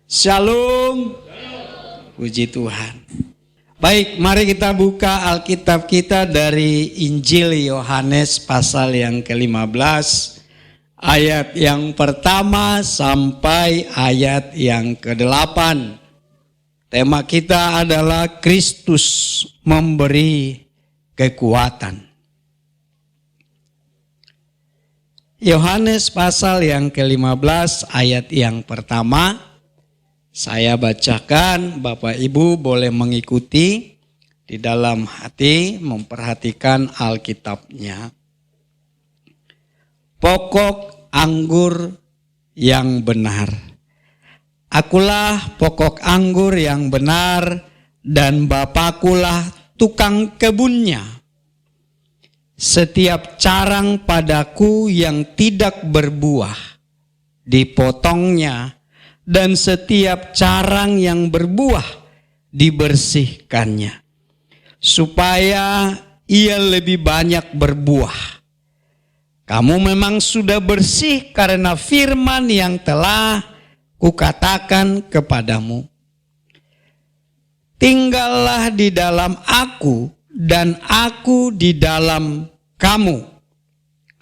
Shalom. Puji Tuhan. Baik, mari kita buka Alkitab kita dari Injil Yohanes pasal yang ke-15. Ayat yang pertama sampai ayat yang ke-8. Tema kita adalah Kristus memberi kekuatan. Yohanes pasal yang ke-15 ayat yang pertama. Saya bacakan, Bapak Ibu boleh mengikuti di dalam hati, memperhatikan Alkitabnya. Pokok anggur yang benar. Akulah pokok anggur yang benar dan Bapakulah tukang kebunnya. Setiap carang padaku yang tidak berbuah dipotongnya, dan setiap carang yang berbuah dibersihkannya, supaya ia lebih banyak berbuah. Kamu memang sudah bersih karena firman yang telah kukatakan kepadamu. Tinggallah di dalam aku dan aku di dalam kamu.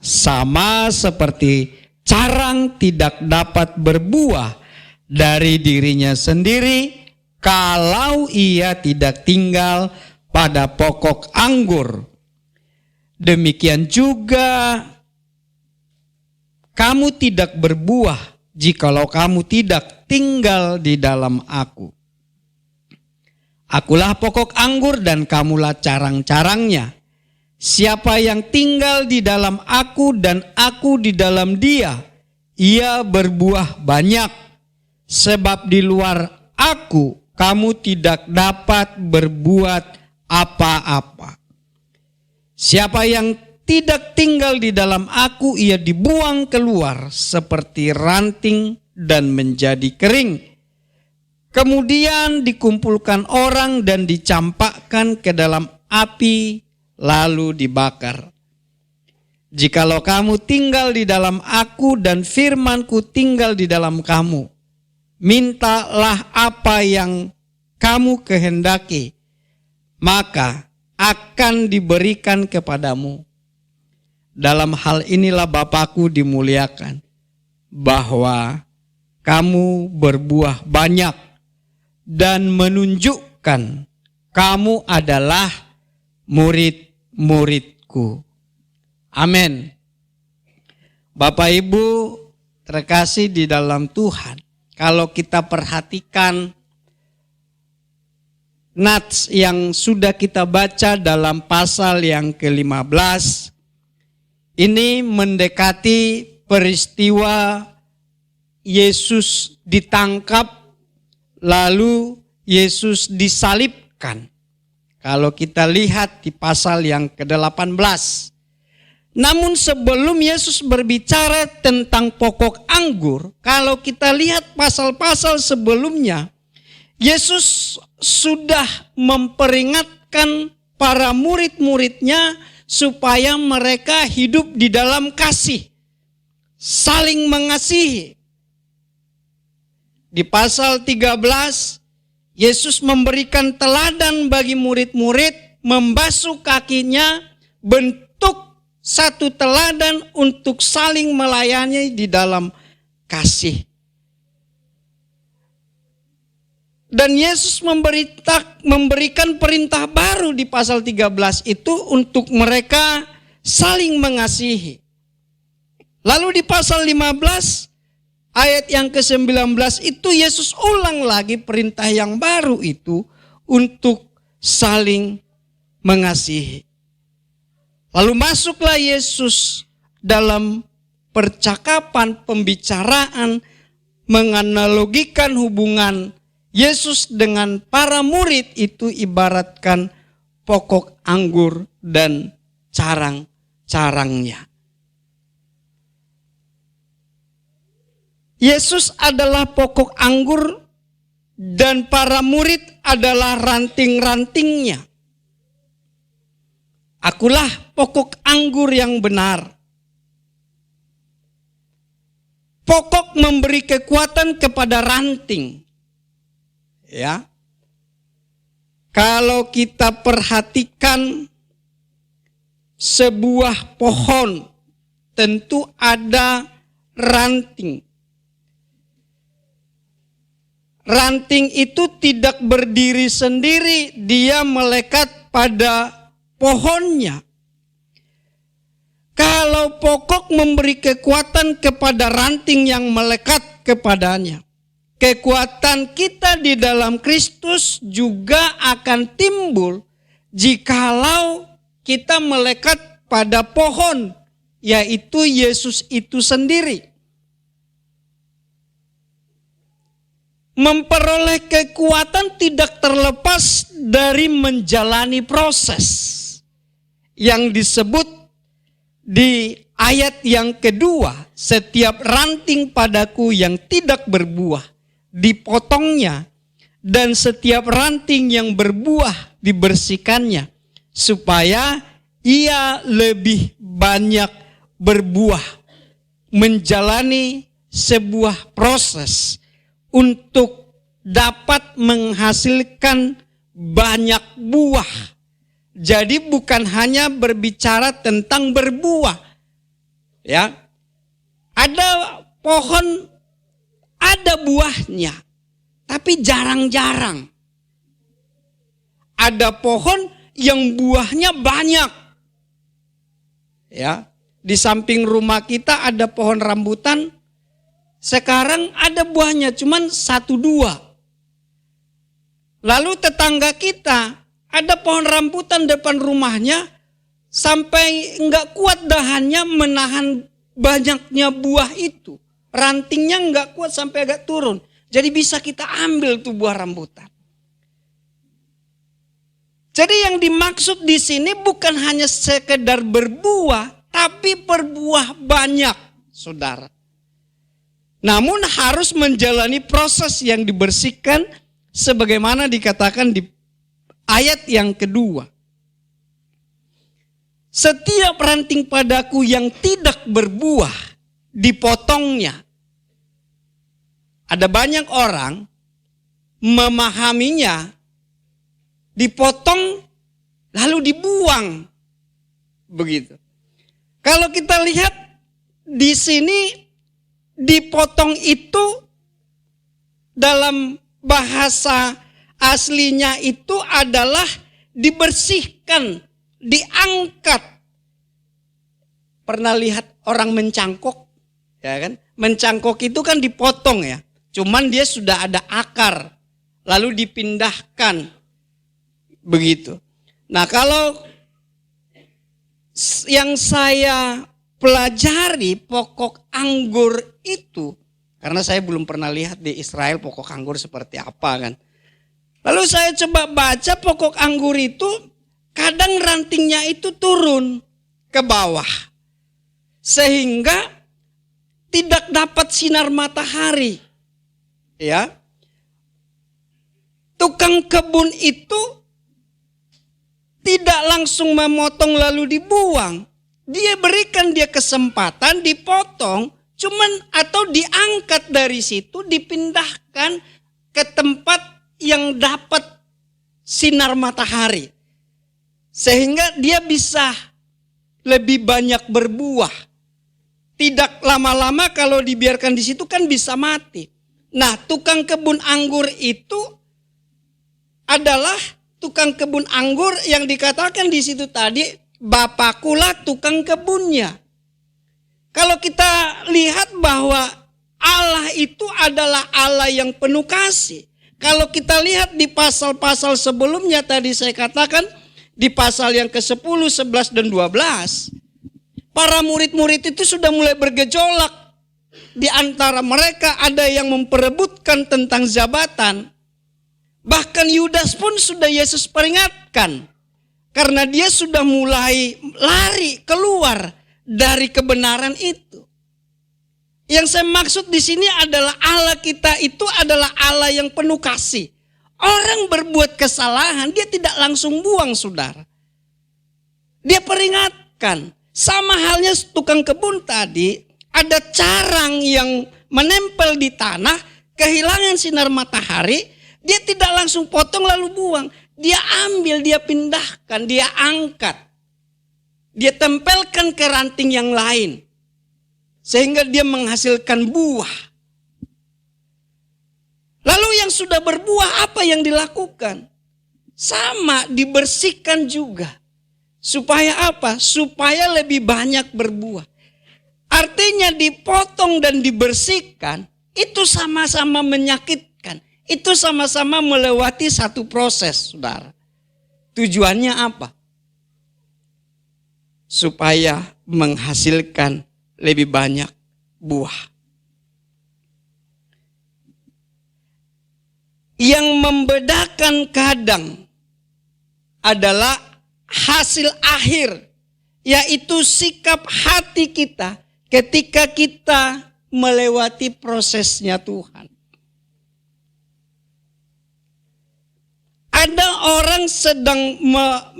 Sama seperti carang tidak dapat berbuah dari dirinya sendiri kalau ia tidak tinggal pada pokok anggur. Demikian juga kamu tidak berbuah jikalau kamu tidak tinggal di dalam aku. Akulah pokok anggur dan kamulah carang-carangnya. Siapa yang tinggal di dalam aku dan aku di dalam dia, ia berbuah banyak. Sebab di luar aku kamu tidak dapat berbuat apa-apa. Siapa yang tidak tinggal di dalam aku, ia dibuang keluar seperti ranting dan menjadi kering. Kemudian dikumpulkan orang dan dicampakkan ke dalam api lalu dibakar. Jikalau kamu tinggal di dalam aku dan firmanku tinggal di dalam kamu, mintalah apa yang kamu kehendaki, maka akan diberikan kepadamu. Dalam hal inilah Bapakku dimuliakan, bahwa kamu berbuah banyak dan menunjukkan kamu adalah murid-muridku. Amin. Bapak Ibu terkasih di dalam Tuhan. Kalau kita perhatikan nats yang sudah kita baca dalam pasal yang ke-15, ini mendekati peristiwa Yesus ditangkap, lalu Yesus disalibkan. Kalau kita lihat di pasal yang ke-18. Namun sebelum Yesus berbicara tentang pokok anggur, kalau kita lihat pasal-pasal sebelumnya, Yesus sudah memperingatkan para murid-muridnya supaya mereka hidup di dalam kasih, saling mengasihi. Di pasal 13, Yesus memberikan teladan bagi murid-murid, membasuh kakinya, bentuk satu teladan untuk saling melayani di dalam kasih. Dan Yesus memberikan perintah baru di pasal 13 itu untuk mereka saling mengasihi. Lalu di pasal 15 ayat yang ke-19 itu Yesus ulang lagi perintah yang baru itu untuk saling mengasihi. Lalu masuklah Yesus dalam percakapan, pembicaraan, menganalogikan hubungan Yesus dengan para murid itu ibaratkan pokok anggur dan carang-carangnya. Yesus adalah pokok anggur dan para murid adalah ranting-rantingnya. Akulah pokok anggur yang benar. Pokok memberi kekuatan kepada ranting. Ya. Kalau kita perhatikan sebuah pohon, tentu ada ranting. Ranting itu tidak berdiri sendiri, dia melekat pada pohonnya. Kalau pokok memberi kekuatan kepada ranting yang melekat kepadanya, kekuatan kita di dalam Kristus juga akan timbul jikalau kita melekat pada pohon, yaitu Yesus itu sendiri. Memperoleh kekuatan tidak terlepas dari menjalani proses yang disebut di ayat yang kedua, setiap ranting padaku yang tidak berbuah dipotongnya, dan setiap ranting yang berbuah dibersihkannya, supaya ia lebih banyak berbuah. Menjalani sebuah proses untuk dapat menghasilkan banyak buah. Jadi bukan hanya berbicara tentang berbuah. Ya. Ada pohon, ada buahnya, tapi jarang-jarang. Ada pohon yang buahnya banyak. Ya, di samping rumah kita ada pohon rambutan. Sekarang ada buahnya cuman 1-2. Lalu tetangga kita ada pohon rambutan depan rumahnya, sampai enggak kuat dahannya menahan banyaknya buah itu. Rantingnya enggak kuat sampai agak turun. Jadi bisa kita ambil tuh buah rambutan. Jadi yang dimaksud di sini bukan hanya sekedar berbuah, tapi berbuah banyak, saudara. Namun harus menjalani proses yang dibersihkan sebagaimana dikatakan di ayat yang kedua. Setiap ranting padaku yang tidak berbuah dipotongnya. Ada banyak orang memahaminya dipotong lalu dibuang. Begitu. Kalau kita lihat di sini, dipotong itu dalam bahasa aslinya itu adalah dibersihkan, diangkat. Pernah lihat orang mencangkok? Ya kan? Mencangkok itu kan dipotong ya. Cuman dia sudah ada akar, lalu dipindahkan. Begitu. Nah, kalau yang saya pelajari pokok anggur itu, karena saya belum pernah lihat di Israel pokok anggur seperti apa kan. Lalu saya coba baca pokok anggur itu, kadang rantingnya itu turun ke bawah. Sehingga tidak dapat sinar matahari. Ya. Tukang kebun itu tidak langsung memotong lalu dibuang. Dia berikan dia kesempatan dipotong, cuman atau diangkat dari situ, dipindahkan ke tempat yang dapat sinar matahari. Sehingga dia bisa lebih banyak berbuah. Tidak lama-lama kalau dibiarkan di situ kan bisa mati. Nah, tukang kebun anggur itu adalah tukang kebun anggur yang dikatakan di situ tadi, Bapakulah tukang kebunnya. Kalau kita lihat bahwa Allah itu adalah Allah yang penuh kasih. Kalau kita lihat di pasal-pasal sebelumnya tadi saya katakan, di pasal yang ke-10, 11, dan 12, para murid-murid itu sudah mulai bergejolak. Di antara mereka ada yang memperebutkan tentang jabatan. Bahkan Yudas pun sudah Yesus peringatkan. Karena dia sudah mulai lari keluar dari kebenaran itu. Yang saya maksud di sini adalah Allah kita itu adalah Allah yang penuh kasih. Orang berbuat kesalahan, dia tidak langsung buang, saudara. Dia peringatkan. Sama halnya tukang kebun tadi, ada carang yang menempel di tanah, kehilangan sinar matahari, Dia tidak langsung potong lalu buang. Dia ambil, dia pindahkan, dia angkat. Dia tempelkan ke ranting yang lain. Sehingga dia menghasilkan buah. Lalu yang sudah berbuah apa yang dilakukan? Sama, dibersihkan juga. Supaya apa? Supaya lebih banyak berbuah. Artinya dipotong dan dibersihkan, itu sama-sama menyakitkan. Itu sama-sama melewati satu proses, saudara. Tujuannya apa? Supaya menghasilkan lebih banyak buah. Yang membedakan kadang adalah hasil akhir, yaitu sikap hati kita ketika kita melewati prosesnya Tuhan. Ada orang sedang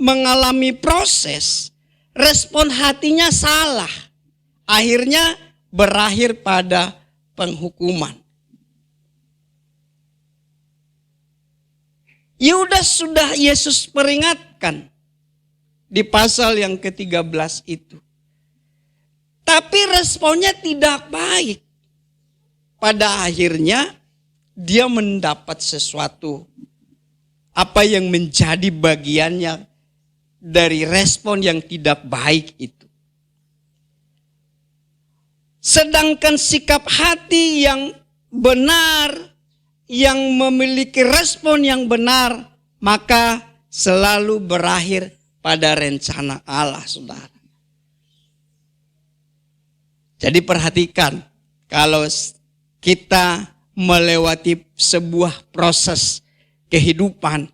mengalami proses, respon hatinya salah. Akhirnya berakhir pada penghukuman. Yudas sudah Yesus peringatkan di pasal yang ke-13 itu. Tapi responnya tidak baik. Pada akhirnya dia mendapat sesuatu apa yang menjadi bagiannya dari respon yang tidak baik itu. Sedangkan sikap hati yang benar, yang memiliki respon yang benar, maka selalu berakhir pada rencana Allah, saudara. Jadi perhatikan, kalau kita melewati sebuah proses kehidupan,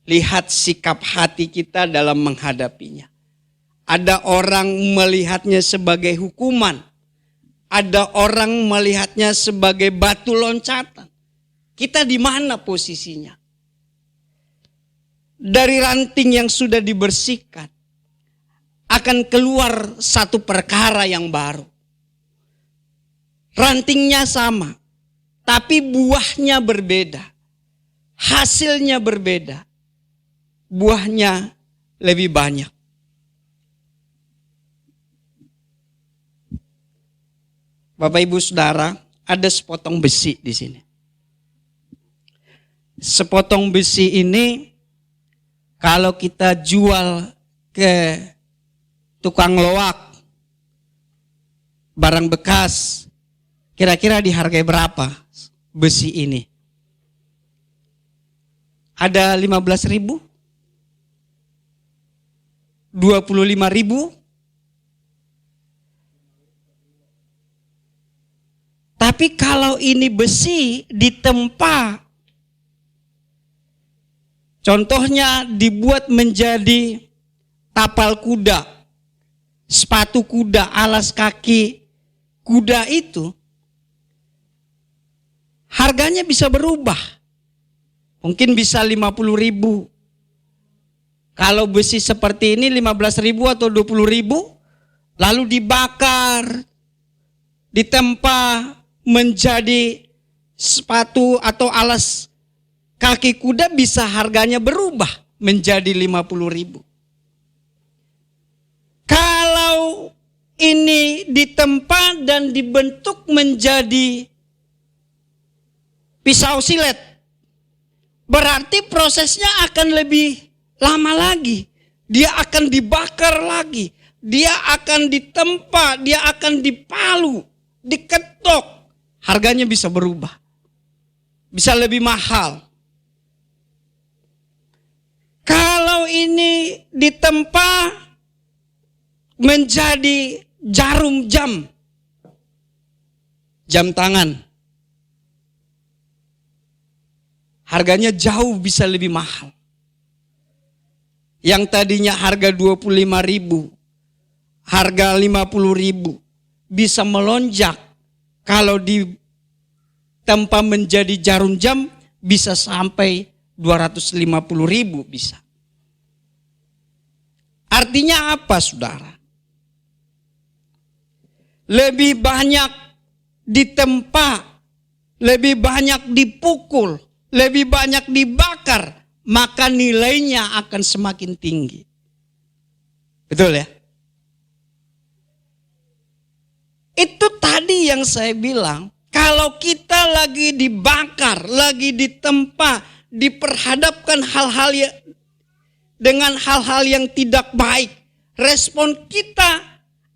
lihat sikap hati kita dalam menghadapinya. Ada orang melihatnya sebagai hukuman. Ada orang melihatnya sebagai batu loncatan. Kita di mana posisinya? Dari ranting yang sudah dibersihkan, akan keluar satu perkara yang baru. Rantingnya sama, tapi buahnya berbeda. Hasilnya berbeda. Buahnya lebih banyak. Bapak Ibu Saudara, ada sepotong besi di sini. Sepotong besi ini kalau kita jual ke tukang loak, barang bekas, kira-kira dihargai berapa besi ini? Ada 15.000? 25.000? Tapi kalau ini besi ditempa, contohnya dibuat menjadi tapal kuda, sepatu kuda, alas kaki kuda itu, harganya bisa berubah. Mungkin bisa 50.000. Kalau besi seperti ini 15.000 atau 20.000, lalu dibakar, ditempa menjadi sepatu atau alas kaki kuda, bisa harganya berubah menjadi 50.000. Kalau ini ditempa dan dibentuk menjadi pisau silet, berarti prosesnya akan lebih lama lagi. Dia akan dibakar lagi. Dia akan ditempa, dia akan dipalu, diketok. Harganya bisa berubah. Bisa lebih mahal. Kalau ini ditempa menjadi jarum jam. Jam tangan. Harganya jauh bisa lebih mahal. Yang tadinya harga 25.000, harga 50.000, bisa melonjak. Kalau ditempa menjadi jarum jam, bisa sampai 250.000 bisa. Artinya apa, saudara? Lebih banyak ditempa, lebih banyak dipukul, lebih banyak dibakar, maka nilainya akan semakin tinggi. Betul ya? Itu tadi yang saya bilang, kalau kita lagi dibakar, lagi ditempa, diperhadapkan dengan hal-hal yang tidak baik, respon kita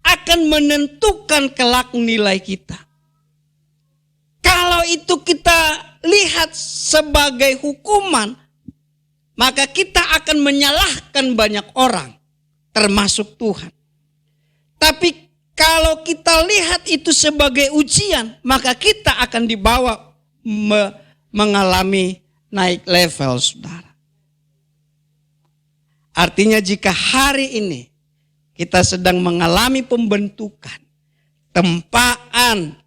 akan menentukan kelak nilai kita. Kalau itu kita lihat sebagai hukuman, maka kita akan menyalahkan banyak orang, termasuk Tuhan. Tapi kalau kita lihat itu sebagai ujian, maka kita akan dibawa mengalami naik level, saudara. Artinya jika hari ini kita sedang mengalami pembentukan, tempaan,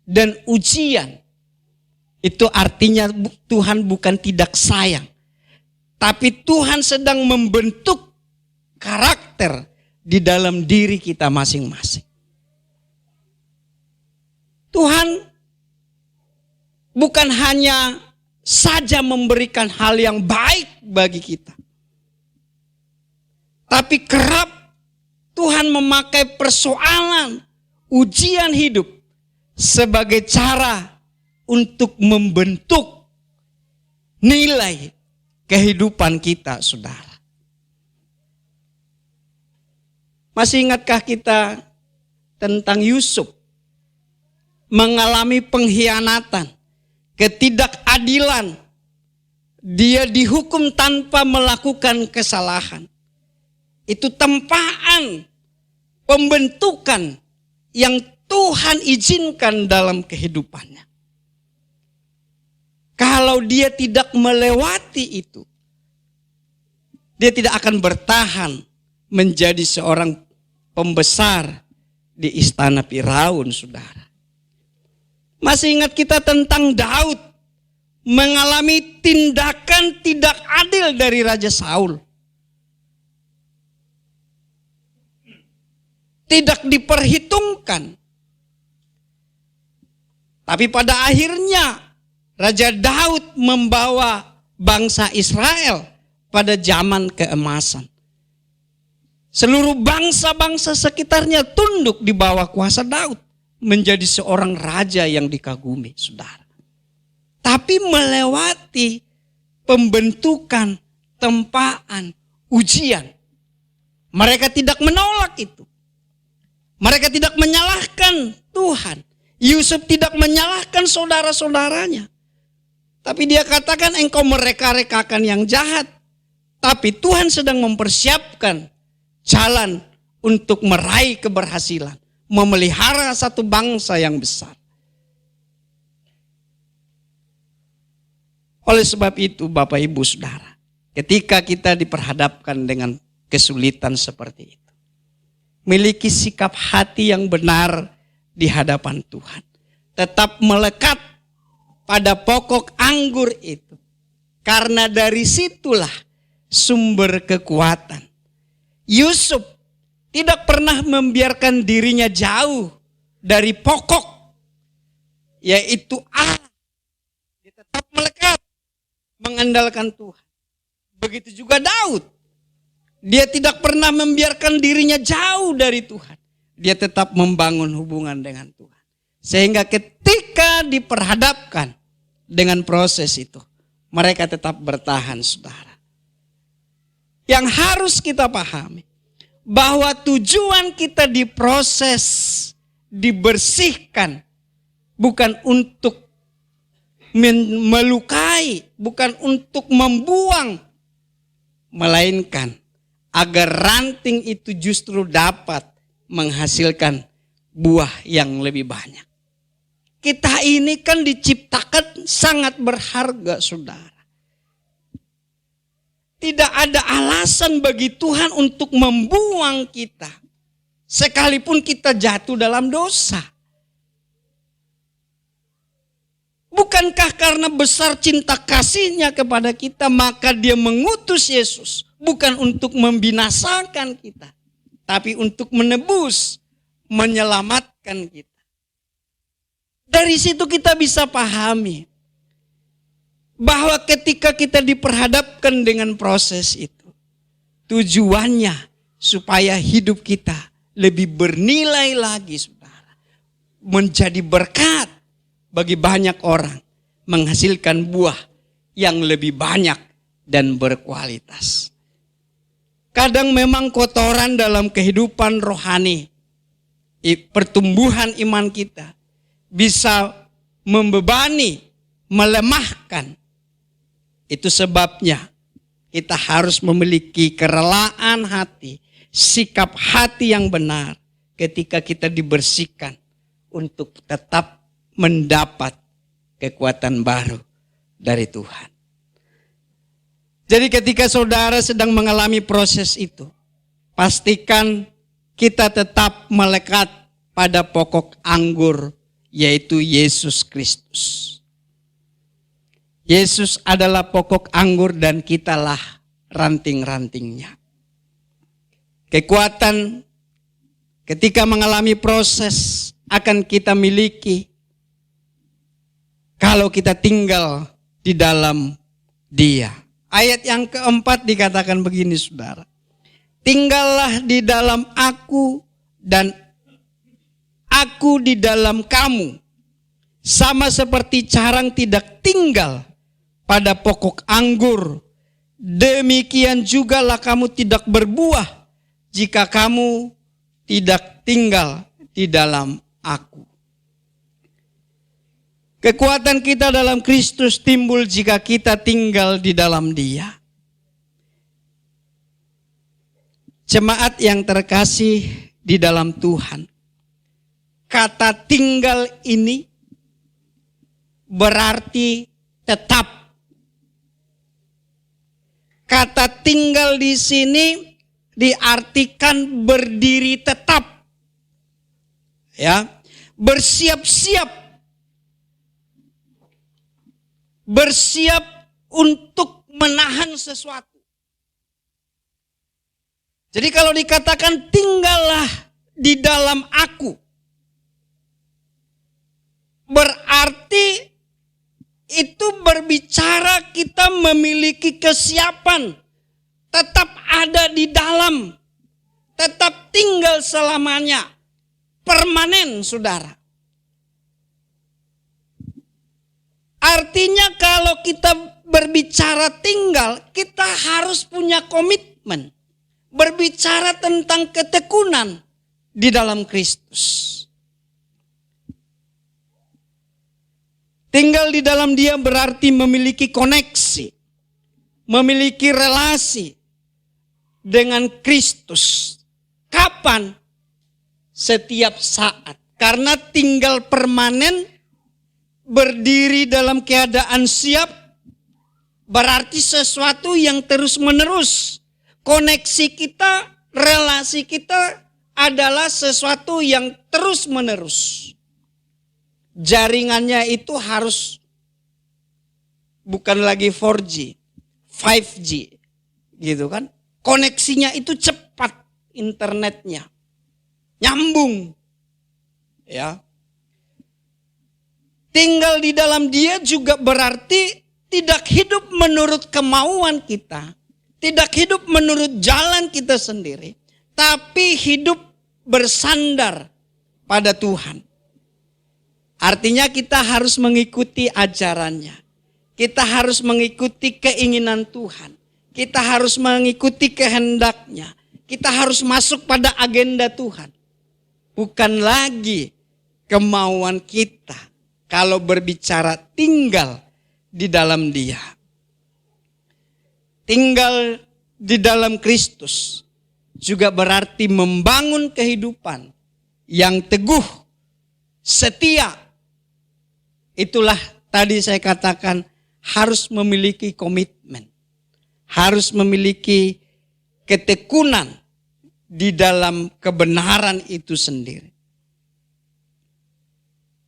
dan ujian, itu artinya Tuhan bukan tidak sayang, tapi Tuhan sedang membentuk karakter di dalam diri kita masing-masing. Tuhan bukan hanya saja memberikan hal yang baik bagi kita, tapi kerap Tuhan memakai persoalan, ujian hidup sebagai cara untuk membentuk nilai kehidupan kita, saudara. Masih ingatkah kita tentang Yusuf mengalami pengkhianatan, ketidakadilan? Dia dihukum tanpa melakukan kesalahan. Itu tempaan, pembentukan yang Tuhan izinkan dalam kehidupannya. Kalau dia tidak melewati itu, dia tidak akan bertahan menjadi seorang pembesar di istana Firaun, saudara. Masih ingat kita tentang Daud mengalami tindakan tidak adil dari Raja Saul. Tidak diperhitungkan. Tapi pada akhirnya Raja Daud membawa bangsa Israel pada zaman keemasan. Seluruh bangsa-bangsa sekitarnya tunduk di bawah kuasa Daud. Menjadi seorang raja yang dikagumi, saudara. Tapi melewati pembentukan, tempaan, ujian. Mereka tidak menolak itu. Mereka tidak menyalahkan Tuhan. Yusuf tidak menyalahkan saudara-saudaranya. Tapi dia katakan engkau mereka-rekakan yang jahat. Tapi Tuhan sedang mempersiapkan jalan untuk meraih keberhasilan. Memelihara satu bangsa yang besar. Oleh sebab itu Bapak Ibu Saudara, ketika kita diperhadapkan dengan kesulitan seperti itu, miliki sikap hati yang benar di hadapan Tuhan. Tetap melekat pada pokok anggur itu. Karena dari situlah sumber kekuatan. Yusuf tidak pernah membiarkan dirinya jauh dari pokok, yaitu Allah. Dia tetap melekat, mengandalkan Tuhan. Begitu juga Daud. Dia tidak pernah membiarkan dirinya jauh dari Tuhan. Dia tetap membangun hubungan dengan Tuhan. Sehingga ketika diperhadapkan dengan proses itu, mereka tetap bertahan, saudara. Yang harus kita pahami, bahwa tujuan kita diproses, dibersihkan, bukan untuk melukai, bukan untuk membuang, melainkan agar ranting itu justru dapat menghasilkan buah yang lebih banyak. Kita ini kan diciptakan sangat berharga, saudara. Tidak ada alasan bagi Tuhan untuk membuang kita. Sekalipun kita jatuh dalam dosa. Bukankah karena besar cinta kasihnya kepada kita, maka dia mengutus Yesus. Bukan untuk membinasakan kita, tapi untuk menebus, menyelamatkan kita. Dari situ kita bisa pahami bahwa ketika kita diperhadapkan dengan proses itu, tujuannya supaya hidup kita lebih bernilai lagi, saudara. Menjadi berkat bagi banyak orang, menghasilkan buah yang lebih banyak dan berkualitas. Kadang memang kotoran dalam kehidupan rohani, pertumbuhan iman kita bisa membebani, melemahkan. Itu sebabnya kita harus memiliki kerelaan hati, sikap hati yang benar ketika kita dibersihkan untuk tetap mendapat kekuatan baru dari Tuhan. Jadi ketika saudara sedang mengalami proses itu, pastikan kita tetap melekat pada pokok anggur, yaitu Yesus Kristus. Yesus adalah pokok anggur dan kitalah ranting-rantingnya. Kekuatan ketika mengalami proses akan kita miliki kalau kita tinggal di dalam Dia. Ayat yang keempat dikatakan begini, saudara. Tinggallah di dalam aku dan aku di dalam kamu. Sama seperti carang tidak tinggal pada pokok anggur, demikian jugalah kamu tidak berbuah jika kamu tidak tinggal di dalam aku. Kekuatan kita dalam Kristus timbul jika kita tinggal di dalam Dia. Jemaat yang terkasih di dalam Tuhan, kata tinggal ini berarti tetap. Kata tinggal di sini diartikan berdiri tetap. Ya, bersiap-siap. Bersiap untuk menahan sesuatu. Jadi kalau dikatakan tinggallah di dalam aku, berarti itu berbicara kita memiliki kesiapan, tetap ada di dalam, tetap tinggal selamanya, permanen, saudara. Artinya kalau kita berbicara tinggal, kita harus punya komitmen. Berbicara tentang ketekunan di dalam Kristus. Tinggal di dalam Dia berarti memiliki koneksi, memiliki relasi dengan Kristus. Kapan? Setiap saat. Karena tinggal permanen, berdiri dalam keadaan siap, berarti sesuatu yang terus menerus. Koneksi kita, relasi kita adalah sesuatu yang terus menerus. Jaringannya itu harus bukan lagi 4G, 5G, gitu kan? Koneksinya itu cepat, internetnya nyambung, ya. Tinggal di dalam Dia juga berarti tidak hidup menurut kemauan kita, tidak hidup menurut jalan kita sendiri, tapi hidup bersandar pada Tuhan. Artinya kita harus mengikuti ajarannya. Kita harus mengikuti keinginan Tuhan. Kita harus mengikuti kehendaknya. Kita harus masuk pada agenda Tuhan. Bukan lagi kemauan kita kalau berbicara tinggal di dalam Dia. Tinggal di dalam Kristus juga berarti membangun kehidupan yang teguh, setia. Itulah tadi saya katakan harus memiliki komitmen. Harus memiliki ketekunan di dalam kebenaran itu sendiri.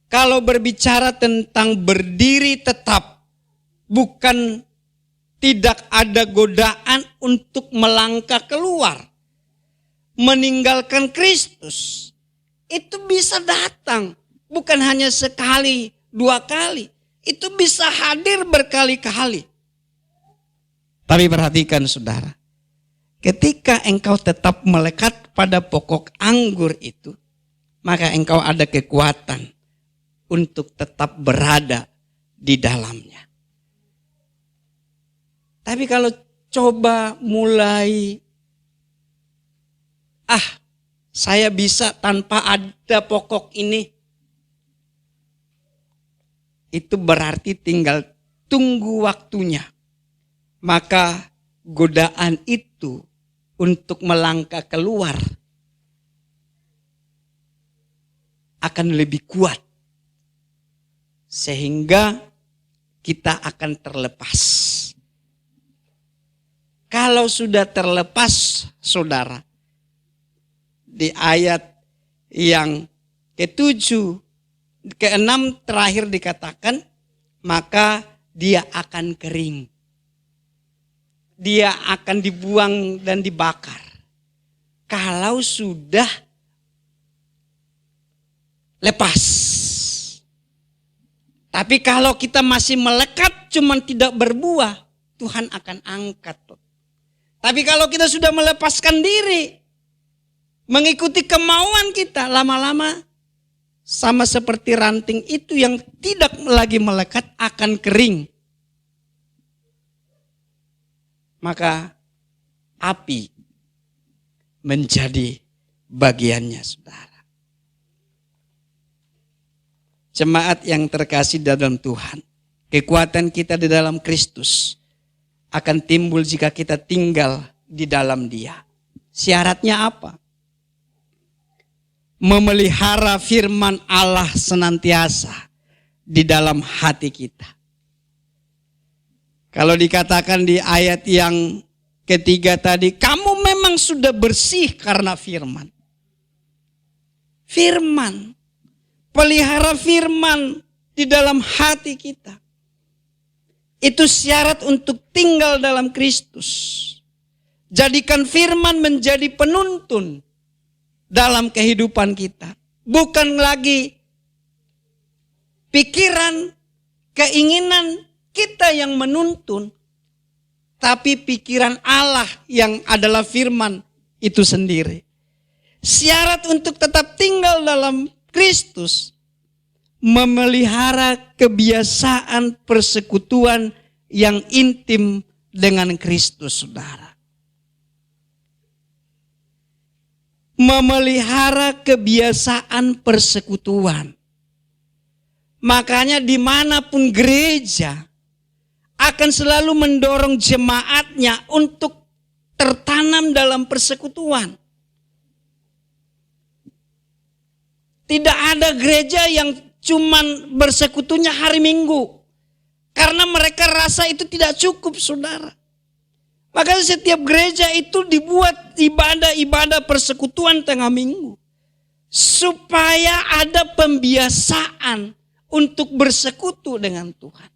Kalau berbicara tentang berdiri tetap, bukan tidak ada godaan untuk melangkah keluar, meninggalkan Kristus. Itu bisa datang, bukan hanya sekali, 2 kali. itu bisa hadir berkali-kali. Tapi perhatikan saudara, ketika engkau tetap melekat pada pokok anggur itu, maka engkau ada kekuatan untuk tetap berada di dalamnya. Tapi kalau coba mulai, saya bisa tanpa ada pokok ini, itu berarti tinggal tunggu waktunya. Maka godaan itu untuk melangkah keluar akan lebih kuat. Sehingga kita akan terlepas. Kalau sudah terlepas, saudara, di ayat yang ke-7, ke-6 terakhir dikatakan, maka dia akan kering. Dia akan dibuang dan dibakar. Kalau sudah lepas. Tapi kalau kita masih melekat cuman tidak berbuah, Tuhan akan angkat. Tapi kalau kita sudah melepaskan diri, mengikuti kemauan kita, lama-lama sama seperti ranting itu yang tidak lagi melekat akan kering. Maka api menjadi bagiannya, saudara. Jemaat yang terkasih dalam Tuhan, kekuatan kita di dalam Kristus akan timbul jika kita tinggal di dalam Dia. Syaratnya apa? Memelihara firman Allah senantiasa di dalam hati kita. Kalau dikatakan di ayat yang ketiga tadi, kamu memang sudah bersih karena firman. Firman. Pelihara firman di dalam hati kita. Itu syarat untuk tinggal dalam Kristus. Jadikan firman menjadi penuntun dalam kehidupan kita. Bukan lagi pikiran, keinginan kita yang menuntun. Tapi pikiran Allah yang adalah firman itu sendiri. Syarat untuk tetap tinggal dalam Kristus, memelihara kebiasaan persekutuan yang intim dengan Kristus, saudara. Memelihara kebiasaan persekutuan. Makanya dimanapun gereja akan selalu mendorong jemaatnya untuk tertanam dalam persekutuan. Tidak ada gereja yang cuman bersekutunya hari Minggu. Karena mereka rasa itu tidak cukup, saudara. Maka setiap gereja itu dibuat ibadah-ibadah persekutuan tengah minggu. Supaya ada pembiasaan untuk bersekutu dengan Tuhan.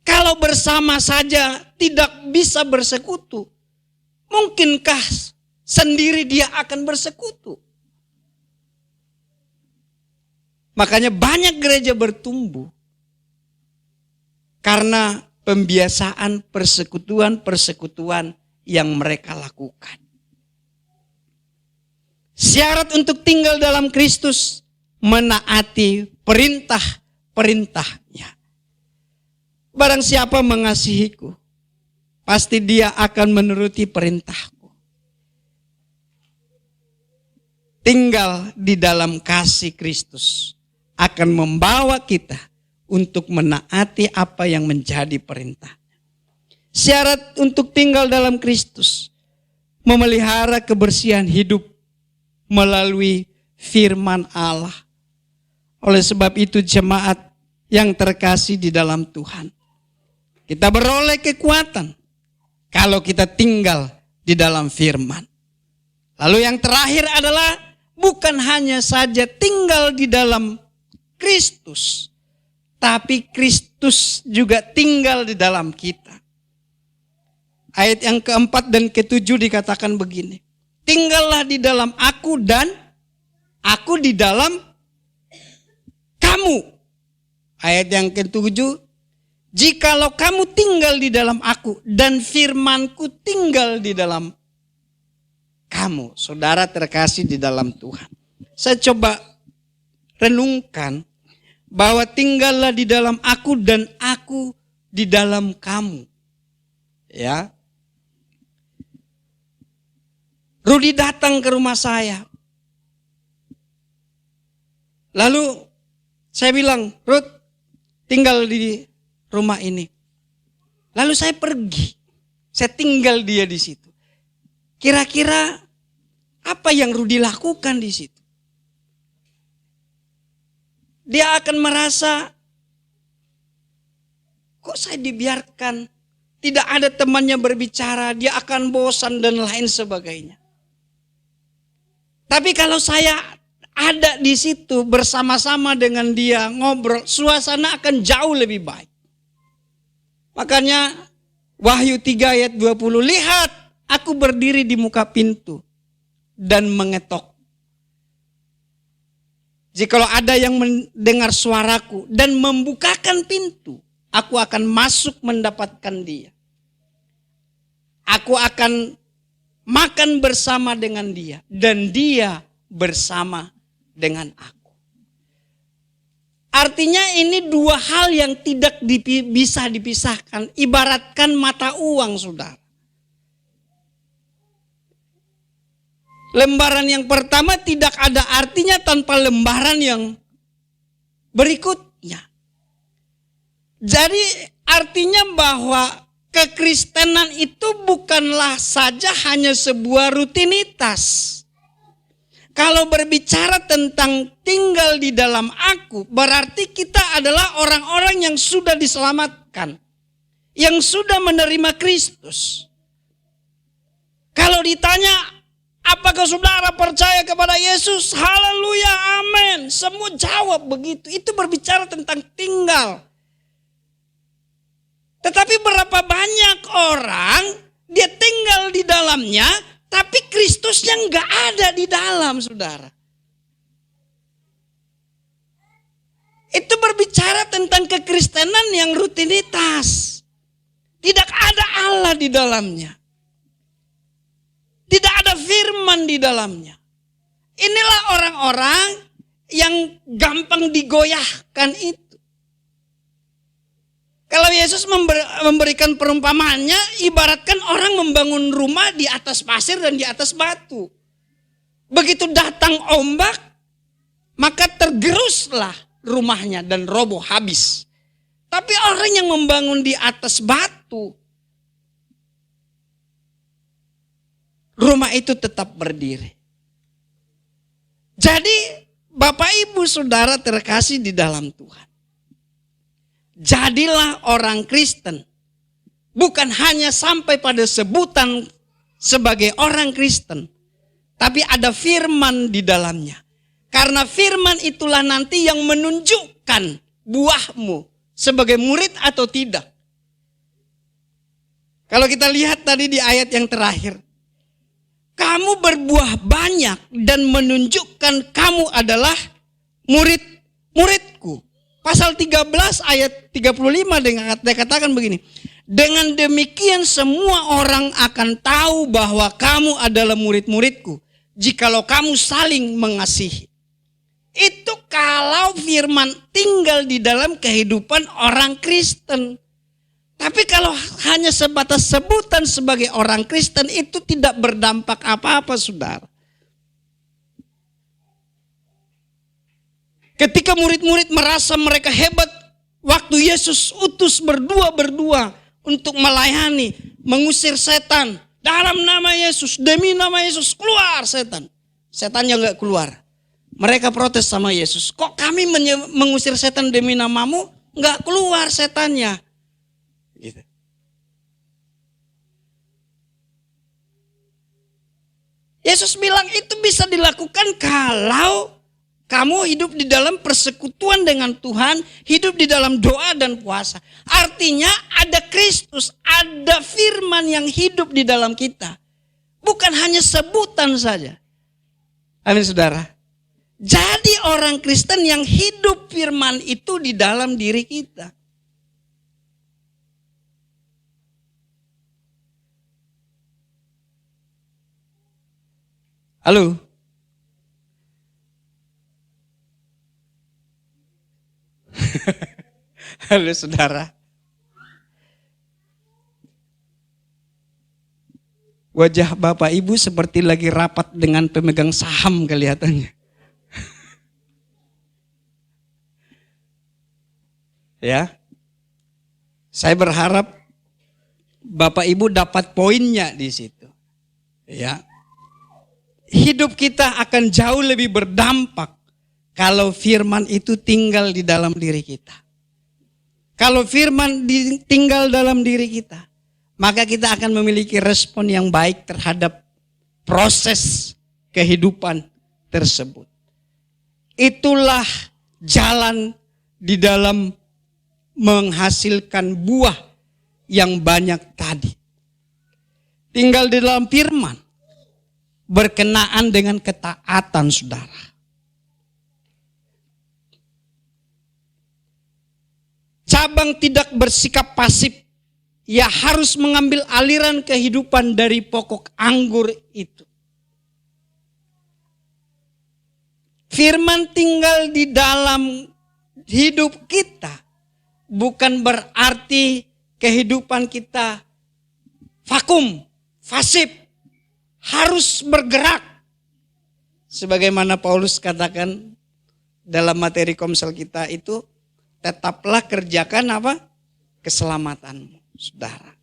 Kalau bersama saja tidak bisa bersekutu, mungkinkah sendiri dia akan bersekutu? Makanya banyak gereja bertumbuh karena pembiasaan persekutuan-persekutuan yang mereka lakukan. Syarat untuk tinggal dalam Kristus, menaati perintah-perintahnya. Barang siapa mengasihiku, pasti dia akan menuruti perintahku. Tinggal di dalam kasih Kristus akan membawa kita untuk menaati apa yang menjadi perintah. Syarat untuk tinggal dalam Kristus, memelihara kebersihan hidup melalui firman Allah. Oleh sebab itu jemaat yang terkasih di dalam Tuhan, kita beroleh kekuatan kalau kita tinggal di dalam firman. Lalu yang terakhir adalah bukan hanya saja tinggal di dalam Kristus, tapi Kristus juga tinggal di dalam kita. Ayat yang keempat dan ketujuh dikatakan begini. Tinggallah di dalam aku dan aku di dalam kamu. Ayat yang ke-7, jikalau kamu tinggal di dalam aku dan firmanku tinggal di dalam kamu. Saudara terkasih di dalam Tuhan. Saya coba renungkan bahwa tinggallah di dalam aku dan aku di dalam kamu. Ya. Rudi datang ke rumah saya. Lalu saya bilang, Ruth, tinggal di rumah ini. Lalu saya pergi. Saya tinggal dia di situ. Kira-kira apa yang Rudi lakukan di situ? Dia akan merasa, kok saya dibiarkan? Tidak ada temannya berbicara, dia akan bosan dan lain sebagainya. Tapi kalau saya ada di situ bersama-sama dengan dia ngobrol, suasana akan jauh lebih baik. Makanya Wahyu 3 ayat 20, lihat aku berdiri di muka pintu dan mengetok. Jikalau ada yang mendengar suaraku dan membukakan pintu, aku akan masuk mendapatkan dia. Aku akan makan bersama dengan dia dan dia bersama dengan aku. Artinya ini dua hal yang tidak bisa dipisahkan. Ibaratkan mata uang, saudara. Lembaran yang pertama tidak ada artinya tanpa lembaran yang berikutnya. Jadi artinya bahwa kekristenan itu bukanlah saja hanya sebuah rutinitas. Kalau berbicara tentang tinggal di dalam aku, berarti kita adalah orang-orang yang sudah diselamatkan. Yang sudah menerima Kristus. Kalau ditanya, apakah saudara percaya kepada Yesus? Haleluya, amin. Semua jawab begitu. Itu berbicara tentang tinggal. Tetapi berapa banyak orang dia tinggal di dalamnya, tapi Kristusnya nggak ada di dalam, saudara. Itu berbicara tentang kekristenan yang rutinitas. Tidak ada Allah di dalamnya. Tidak ada firman di dalamnya. Inilah orang-orang yang gampang digoyahkan itu. Kalau Yesus memberikan perumpamaannya, ibaratkan orang membangun rumah di atas pasir dan di atas batu. Begitu datang ombak, maka tergeruslah rumahnya dan roboh habis. Tapi orang yang membangun di atas batu, rumah itu tetap berdiri. Jadi Bapak Ibu Saudara terkasih di dalam Tuhan. Jadilah orang Kristen. Bukan hanya sampai pada sebutan sebagai orang Kristen. Tapi ada firman di dalamnya. Karena firman itulah nanti yang menunjukkan buahmu sebagai murid atau tidak. Kalau kita lihat tadi di ayat yang terakhir. Kamu berbuah banyak dan menunjukkan kamu adalah murid-muridku. Pasal 13 ayat 35 dikatakan begini. Dengan demikian semua orang akan tahu bahwa kamu adalah murid-muridku. Jikalau kamu saling mengasihi. Itu kalau firman tinggal di dalam kehidupan orang Kristen. Tapi kalau hanya sebatas sebutan sebagai orang Kristen itu tidak berdampak apa-apa, saudara. Ketika murid-murid merasa mereka hebat, waktu Yesus utus berdua untuk melayani, mengusir setan. Dalam nama Yesus, demi nama Yesus, keluar setan. Setannya enggak keluar. Mereka protes sama Yesus. Kok kami mengusir setan demi namamu, enggak keluar setannya. Gitu. Yesus bilang itu bisa dilakukan kalau kamu hidup di dalam persekutuan dengan Tuhan, hidup di dalam doa dan puasa. Artinya ada Kristus, ada firman yang hidup di dalam kita. Bukan hanya sebutan saja. Amin, saudara. Jadi orang Kristen yang hidup firman itu di dalam diri kita. Halo? Halo saudara. Wajah Bapak Ibu seperti lagi rapat dengan pemegang saham kelihatannya. Ya. Saya berharap Bapak Ibu dapat poinnya di situ. Ya. Hidup kita akan jauh lebih berdampak kalau firman itu tinggal di dalam diri kita. Kalau firman tinggal dalam diri kita, maka kita akan memiliki respon yang baik terhadap proses kehidupan tersebut. Itulah jalan di dalam menghasilkan buah yang banyak tadi. Tinggal di dalam firman, berkenaan dengan ketaatan saudara. Cabang tidak bersikap pasif. Ia harus mengambil aliran kehidupan dari pokok anggur itu. Firman tinggal di dalam hidup kita. Bukan berarti kehidupan kita vakum, pasif. Harus bergerak. Sebagaimana Paulus katakan dalam materi komsel kita itu, tetaplah kerjakan apa? Keselamatanmu, saudara.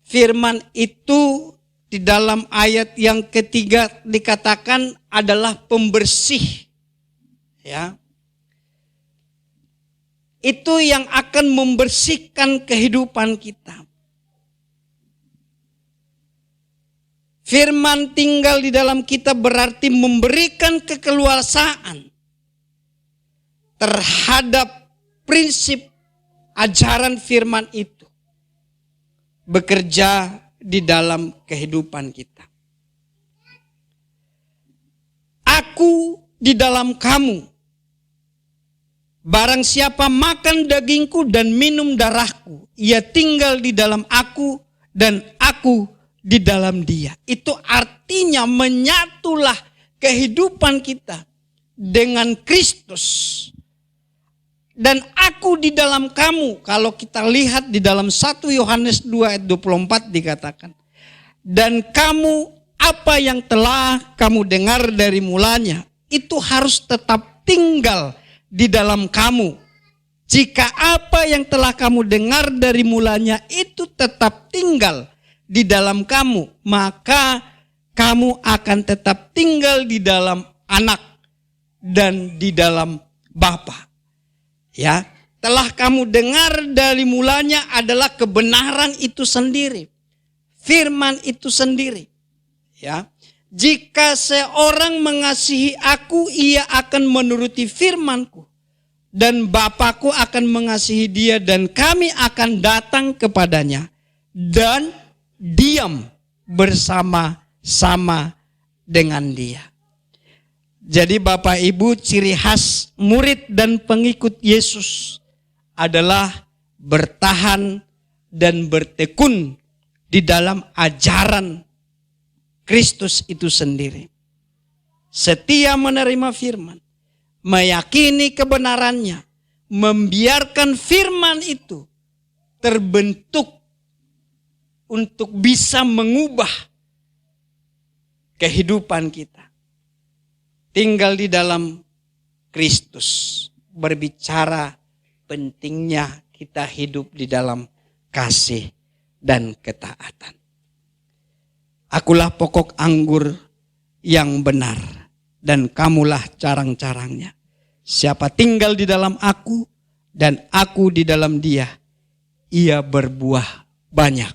Firman itu di dalam ayat yang ketiga dikatakan adalah pembersih. Ya. Itu yang akan membersihkan kehidupan kita. Firman tinggal di dalam kita berarti memberikan keleluasaan terhadap prinsip ajaran firman itu bekerja di dalam kehidupan kita. Aku di dalam kamu. Barang siapa makan dagingku dan minum darahku, ia tinggal di dalam aku dan aku di dalam dia. Itu artinya menyatulah kehidupan kita dengan Kristus. Dan aku di dalam kamu. Kalau kita lihat di dalam 1 Yohanes 2 ayat 24 dikatakan. Dan kamu apa yang telah kamu dengar dari mulanya. Itu harus tetap tinggal di dalam kamu. Jika apa yang telah kamu dengar dari mulanya itu tetap tinggal di dalam kamu, maka kamu akan tetap tinggal di dalam anak dan di dalam Bapa. Ya, telah kamu dengar dari mulanya adalah kebenaran itu sendiri. Firman itu sendiri. Ya. Jika seorang mengasihi aku, ia akan menuruti firmanku. Dan Bapakku akan mengasihi dia dan kami akan datang kepadanya. Dan diam bersama-sama dengan dia. Jadi Bapak Ibu, ciri khas murid dan pengikut Yesus adalah bertahan dan bertekun di dalam ajaran Kristus itu sendiri. Setia menerima firman, meyakini kebenarannya, membiarkan firman itu terbentuk untuk bisa mengubah kehidupan kita. Tinggal di dalam Kristus, berbicara pentingnya kita hidup di dalam kasih dan ketaatan. Akulah pokok anggur yang benar dan kamulah carang-carangnya. Siapa tinggal di dalam aku dan aku di dalam dia, ia berbuah banyak.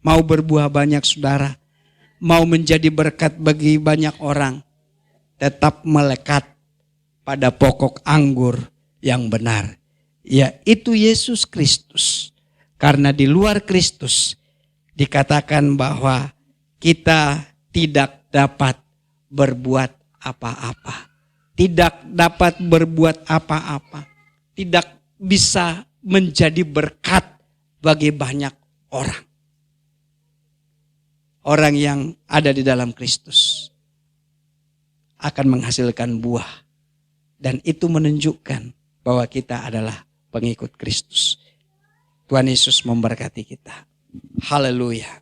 Mau berbuah banyak saudara, mau menjadi berkat bagi banyak orang, tetap melekat pada pokok anggur yang benar, yaitu Yesus Kristus. Karena di luar Kristus dikatakan bahwa kita tidak dapat berbuat apa-apa. Tidak dapat berbuat apa-apa. Tidak bisa menjadi berkat bagi banyak orang. Orang yang ada di dalam Kristus akan menghasilkan buah. Dan itu menunjukkan bahwa kita adalah pengikut Kristus. Tuhan Yesus memberkati kita. Haleluya.